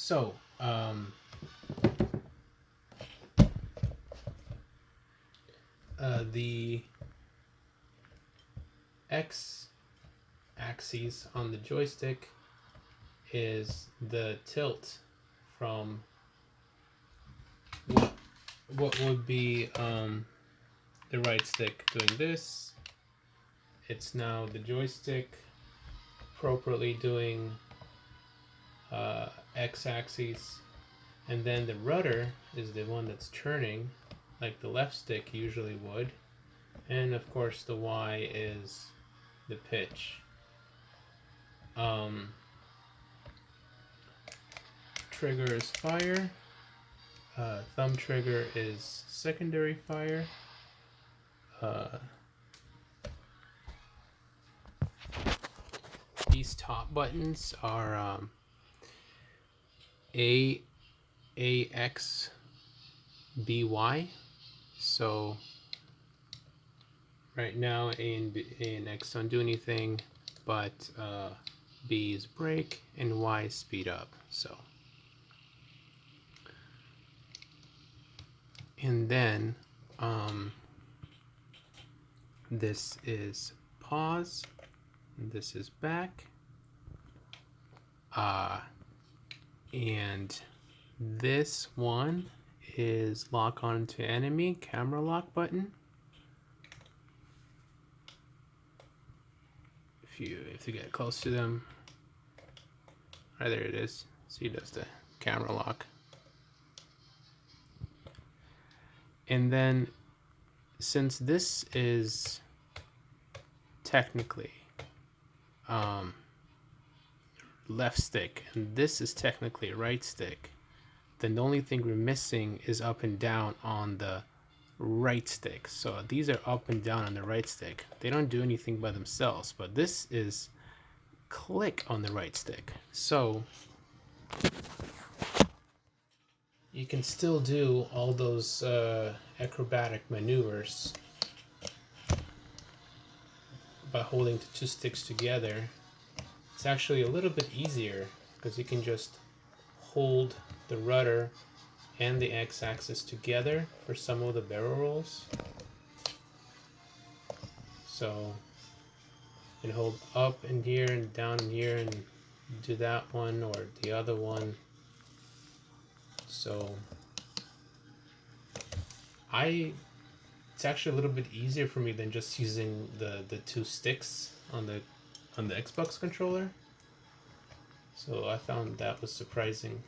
So, the X axis on the joystick is the tilt from what would be the right stick doing this. It's now the joystick appropriately doing x-axis, and then the rudder is the one that's turning like the left stick usually would, and of course the Y is the pitch. Trigger is fire, thumb trigger is secondary fire. These top buttons are A, X, B, Y. So right now A and X don't do anything, but B is brake and Y is speed up. So, and then this is pause, and this is back, and this one is lock onto enemy, camera lock button. If you get close to them, right there it is. See, that's the camera lock. And then since this is technically left stick and this is technically right stick, then the only thing we're missing is up and down on the right stick. So these are up and down on the right stick. They don't do anything by themselves, but this is click on the right stick. So you can still do all those acrobatic maneuvers by holding the two sticks together. It's actually a little bit easier because you can just hold the rudder and the x-axis together for some of the barrel rolls. So you can hold up in here and down in here and do that one or the other one. So it's actually a little bit easier for me than just using the two sticks on the Xbox controller. So I found that was surprising.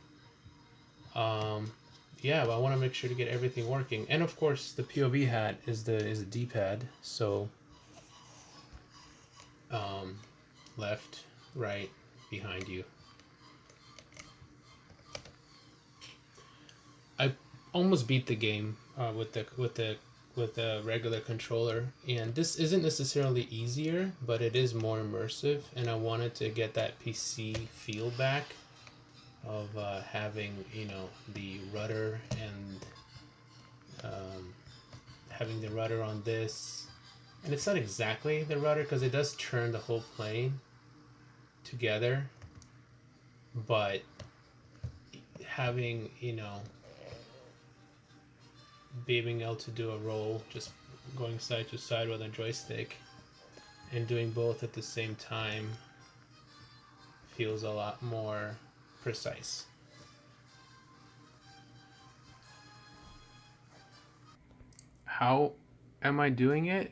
Yeah, but I want to make sure to get everything working, and of course the POV hat is the D-pad. So left, right, behind you. I almost beat the game with the regular controller, and this isn't necessarily easier, but it is more immersive, and I wanted to get that PC feel back of having, you know, the rudder and having the rudder on this, and it's not exactly the rudder because it does turn the whole plane together, but having, you know, being able to do a roll just going side to side with a joystick and doing both at the same time feels a lot more precise. How am I doing it?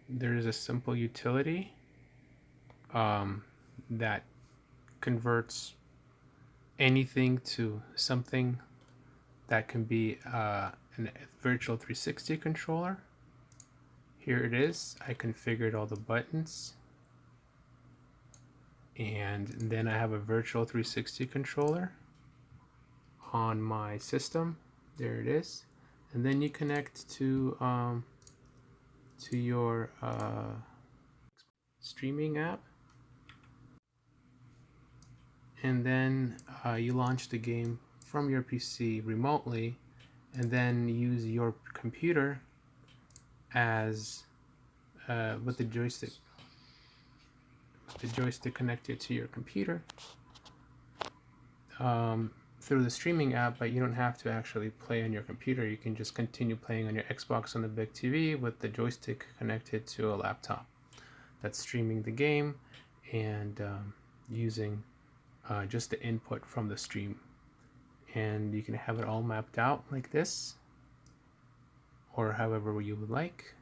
There's a simple utility that converts anything to something that can be a virtual 360 controller. Here it is. I configured all the buttons, and then I have a virtual 360 controller on my system. There it is. And then you connect to your streaming app, and then you launch the game from your PC remotely, and then use your computer as with the joystick connected to your computer. through the streaming app, but you don't have to actually play on your computer. You can just continue playing on your Xbox on the big TV with the joystick connected to a laptop that's streaming the game and using just the input from the stream. And you can have it all mapped out like this, or however you would like.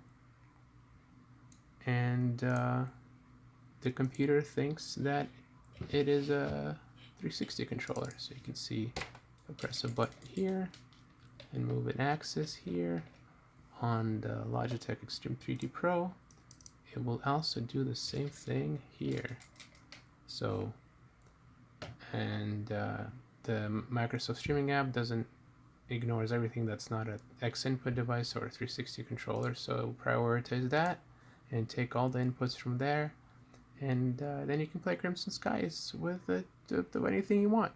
And the computer thinks that it is a 360 controller. So you can see I press a button here and move an axis here on the Logitech Extreme 3D Pro. It will also do the same thing here. So, and the Microsoft streaming app ignores everything that's not an X input device or a 360 controller. So prioritize that and take all the inputs from there, and then you can play Crimson Skies with anything you want.